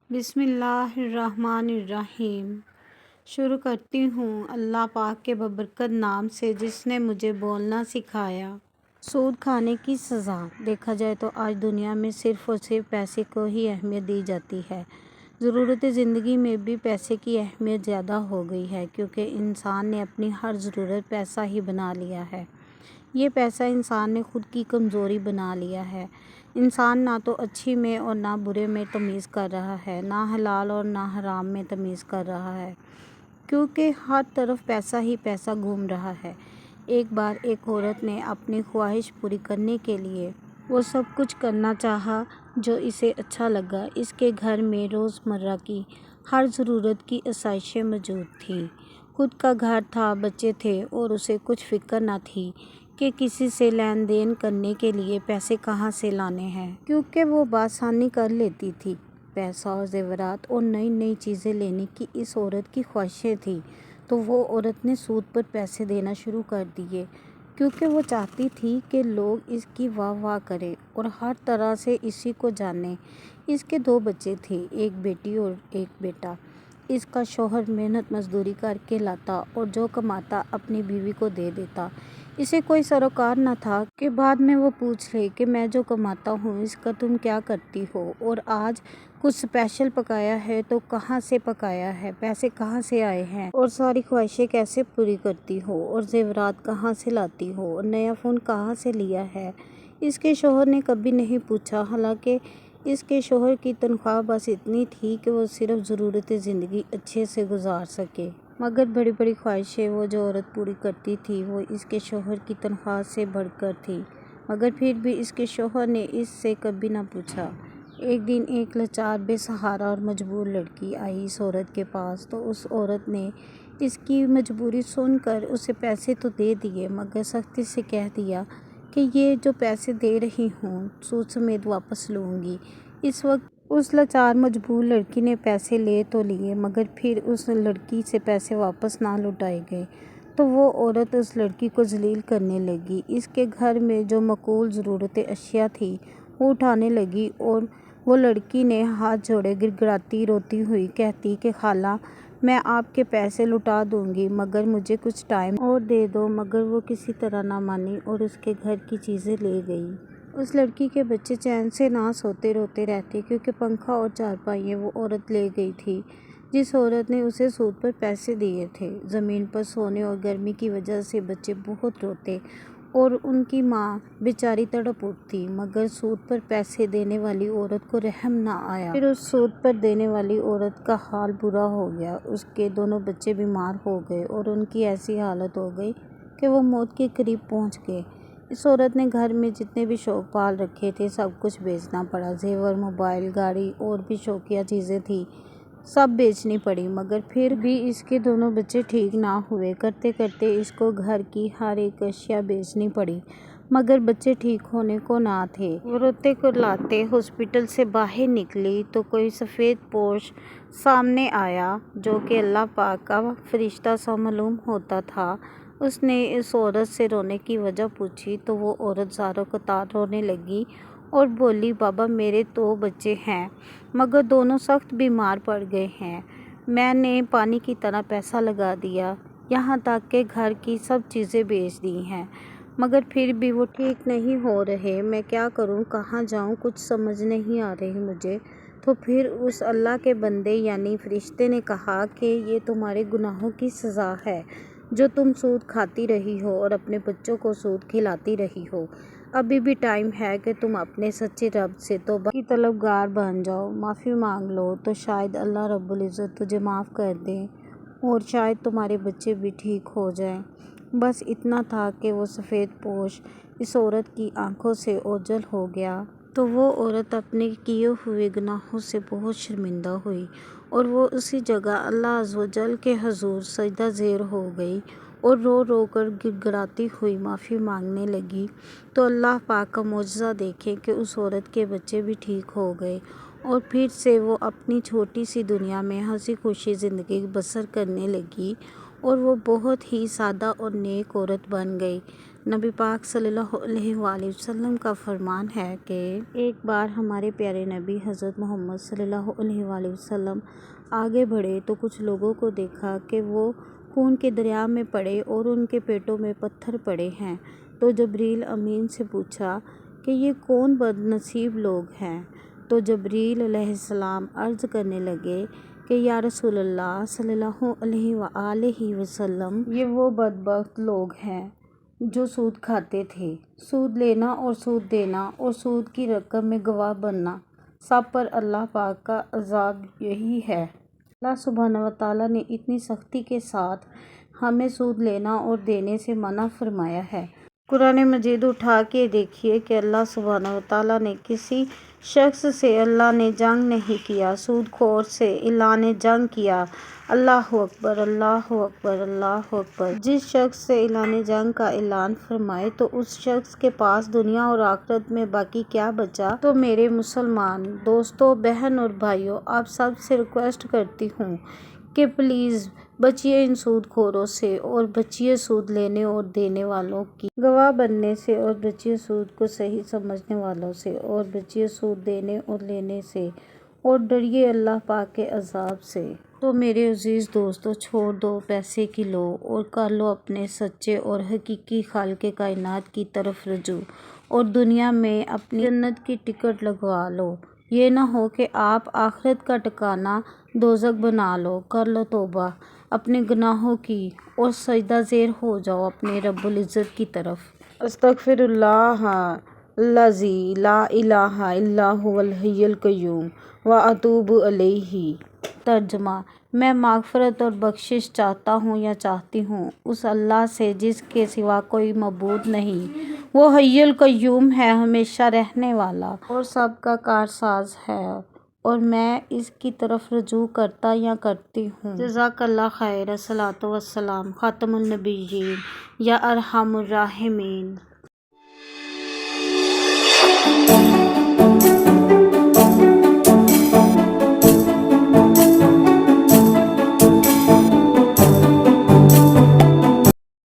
بسم اللہ الرحمن الرحیم۔ شروع کرتی ہوں اللہ پاک کے بابرکت نام سے جس نے مجھے بولنا سکھایا۔ سود کھانے کی سزا۔ دیکھا جائے تو آج دنیا میں صرف اور صرف پیسے کو ہی اہمیت دی جاتی ہے۔ ضرورت زندگی میں بھی پیسے کی اہمیت زیادہ ہو گئی ہے کیونکہ انسان نے اپنی ہر ضرورت پیسہ ہی بنا لیا ہے۔ یہ پیسہ انسان نے خود کی کمزوری بنا لیا ہے۔ انسان نہ تو اچھی میں اور نہ برے میں تمیز کر رہا ہے، نہ حلال اور نہ حرام میں تمیز کر رہا ہے، کیونکہ ہر طرف پیسہ ہی پیسہ گھوم رہا ہے۔ ایک بار ایک عورت نے اپنی خواہش پوری کرنے کے لیے وہ سب کچھ کرنا چاہا جو اسے اچھا لگا۔ اس کے گھر میں روزمرہ کی ہر ضرورت کی آسائشیں موجود تھیں۔ خود کا گھر تھا، بچے تھے اور اسے کچھ فکر نہ تھی کہ کسی سے لین دین کرنے کے لیے پیسے کہاں سے لانے ہیں، کیونکہ وہ بآسانی کر لیتی تھی۔ پیسہ اور زیورات اور نئی نئی چیزیں لینے کی اس عورت کی خواہشیں تھیں، تو وہ عورت نے سود پر پیسے دینا شروع کر دیے، کیونکہ وہ چاہتی تھی کہ لوگ اس کی واہ واہ کریں اور ہر طرح سے اسی کو جانیں۔ اس کے 2 بچے تھے، ایک بیٹی اور ایک بیٹا۔ اس کا شوہر محنت مزدوری کر کے لاتا اور جو کماتا اپنی بیوی کو دے دیتا۔ اسے کوئی سروکار نہ تھا کہ بعد میں وہ پوچھ لے کہ میں جو کماتا ہوں اس کا تم کیا کرتی ہو، اور آج کچھ اسپیشل پکایا ہے تو کہاں سے پکایا ہے، پیسے کہاں سے آئے ہیں، اور ساری خواہشیں کیسے پوری کرتی ہو، اور زیورات کہاں سے لاتی ہو، اور نیا فون کہاں سے لیا ہے۔ اس کے شوہر نے کبھی نہیں پوچھا، حالانکہ اس کے شوہر کی تنخواہ بس اتنی تھی کہ وہ صرف ضرورت زندگی اچھے سے گزار سکے۔ مگر بڑی بڑی خواہشیں وہ جو عورت پوری کرتی تھی وہ اس کے شوہر کی تنخواہ سے بڑھ کر تھی، مگر پھر بھی اس کے شوہر نے اس سے کبھی نہ پوچھا۔ ایک دن ایک لاچار، بے سہارا اور مجبور لڑکی آئی اس عورت کے پاس، تو اس عورت نے اس کی مجبوری سن کر اسے پیسے تو دے دیے، مگر سختی سے کہہ دیا کہ یہ جو پیسے دے رہی ہوں سود سمیت واپس لوں گی۔ اس وقت اس لاچار مجبور لڑکی نے پیسے لے تو لیے، مگر پھر اس لڑکی سے پیسے واپس نہ لوٹائے گئے، تو وہ عورت اس لڑکی کو ذلیل کرنے لگی۔ اس کے گھر میں جو معقول ضرورت اشیاء تھی وہ اٹھانے لگی، اور وہ لڑکی نے ہاتھ جوڑے گڑ گڑاتی روتی ہوئی کہتی کہ خالہ میں آپ کے پیسے لوٹا دوں گی، مگر مجھے کچھ ٹائم اور دے دو، مگر وہ کسی طرح نہ مانی اور اس کے گھر کی چیزیں لے گئی۔ اس لڑکی کے بچے چین سے نہ سوتے روتے رہتے، کیونکہ پنکھا اور چارپائیاں وہ عورت لے گئی تھی جس عورت نے اسے سود پر پیسے دیے تھے۔ زمین پر سونے اور گرمی کی وجہ سے بچے بہت روتے اور ان کی ماں بیچاری تڑپ اٹھتی، مگر سود پر پیسے دینے والی عورت کو رحم نہ آیا۔ پھر اس سود پر دینے والی عورت کا حال برا ہو گیا، اس کے دونوں بچے بیمار ہو گئے اور ان کی ایسی حالت ہو گئی کہ وہ موت کے قریب پہنچ گئے۔ اس عورت نے گھر میں جتنے بھی شوق پال رکھے تھے سب کچھ بیچنا پڑا، زیور، موبائل، گاڑی اور بھی شوقیہ چیزیں تھیں سب بیچنی پڑی، مگر پھر بھی اس کے دونوں بچے ٹھیک نہ ہوئے۔ کرتے کرتے اس کو گھر کی ہر ایک اشیاء بیچنی پڑی، مگر بچے ٹھیک ہونے کو نہ تھے۔ وہ روتے کراتے ہاسپٹل سے باہر نکلی تو کوئی سفید پوش سامنے آیا جو کہ اللہ پاک کا فرشتہ سا معلوم ہوتا تھا۔ اس نے اس عورت سے رونے کی وجہ پوچھی تو وہ عورت زاروں قطار رونے لگی اور بولی بابا میرے 2 بچے ہیں مگر دونوں سخت بیمار پڑ گئے ہیں، میں نے پانی کی طرح پیسہ لگا دیا، یہاں تک کہ گھر کی سب چیزیں بیچ دی ہیں، مگر پھر بھی وہ ٹھیک نہیں ہو رہے، میں کیا کروں، کہاں جاؤں، کچھ سمجھ نہیں آ رہی مجھے۔ تو پھر اس اللہ کے بندے یعنی فرشتے نے کہا کہ یہ تمہارے گناہوں کی سزا ہے جو تم سود کھاتی رہی ہو اور اپنے بچوں کو سود کھلاتی رہی ہو۔ ابھی بھی ٹائم ہے کہ تم اپنے سچے رب سے توبہ کی طلبگار بن جاؤ، معافی مانگ لو، تو شاید اللہ رب العزت تجھے معاف کر دے اور شاید تمہارے بچے بھی ٹھیک ہو جائیں۔ بس اتنا تھا کہ وہ سفید پوش اس عورت کی آنکھوں سے اوجھل ہو گیا، تو وہ عورت اپنے کیے ہوئے گناہوں سے بہت شرمندہ ہوئی اور وہ اسی جگہ اللہ عز و جل کے حضور سجدہ زیر ہو گئی اور رو رو کر گڑ گڑاتی ہوئی معافی مانگنے لگی۔ تو اللہ پاک کا معجزہ دیکھیں کہ اس عورت کے بچے بھی ٹھیک ہو گئے اور پھر سے وہ اپنی چھوٹی سی دنیا میں ہنسی خوشی زندگی بسر کرنے لگی اور وہ بہت ہی سادہ اور نیک عورت بن گئی۔ نبی پاک صلی اللہ علیہ وآلہ وسلم کا فرمان ہے کہ ایک بار ہمارے پیارے نبی حضرت محمد صلی اللہ علیہ وآلہ وسلم آگے بڑھے تو کچھ لوگوں کو دیکھا کہ وہ خون کے دریا میں پڑے اور ان کے پیٹوں میں پتھر پڑے ہیں، تو جبریل امین سے پوچھا کہ یہ کون بد نصیب لوگ ہیں؟ تو جبریل علیہ السلام عرض کرنے لگے کہ یا رسول اللہ صلی اللہ علیہ وآلہ وسلم، یہ وہ بدبخت لوگ ہیں جو سود کھاتے تھے۔ سود لینا اور سود دینا اور سود کی رقم میں گواہ بننا، سب پر اللہ پاک کا عذاب یہی ہے۔ اللہ سبحانہ وتعالیٰ نے اتنی سختی کے ساتھ ہمیں سود لینا اور دینے سے منع فرمایا ہے۔ قرآن مجید اٹھا کے دیکھیے کہ اللہ سبحانہ وتعالیٰ نے کسی شخص سے اللہ نے جنگ نہیں کیا، سود خور سے اعلان جنگ کیا۔ اللہ اکبر، اللہ اکبر، اللہ اکبر۔ جس شخص سے اعلان جنگ کا اعلان فرمائے تو اس شخص کے پاس دنیا اور آخرت میں باقی کیا بچا؟ تو میرے مسلمان دوستوں، بہن اور بھائیوں، آپ سب سے ریکویسٹ کرتی ہوں کہ پلیز بچیے ان سود خوروں سے، اور بچیے سود لینے اور دینے والوں کی گواہ بننے سے، اور بچیے سود کو صحیح سمجھنے والوں سے، اور بچیے سود دینے اور لینے سے، اور ڈریے اللہ پاک کے عذاب سے۔ تو میرے عزیز دوستو، چھوڑ دو پیسے کی لو اور کر لو اپنے سچے اور حقیقی خالق کائنات کی طرف رجوع، اور دنیا میں اپنی جنت کی ٹکٹ لگوا لو۔ یہ نہ ہو کہ آپ آخرت کا ٹھکانہ دوزخ بنا لو۔ کر لو توبہ اپنے گناہوں کی اور سجدہ زیر ہو جاؤ اپنے رب العزت کی طرف۔ استغفر اللہ الذی لا الہ الا هو الحی القیوم واتوب الیہ۔ ترجمہ: میں مغفرت اور بخشش چاہتا ہوں یا چاہتی ہوں اس اللہ سے جس کے سوا کوئی معبود نہیں۔ وہ حی القیوم ہے، ہمیشہ رہنے والا اور سب کا کارساز ہے، اور میں اس کی طرف رجوع کرتا یا کرتی ہوں۔ جزاک اللہ خیر۔ الصلاۃ والسلام خاتم النبیین یا ارحم الراحمین۔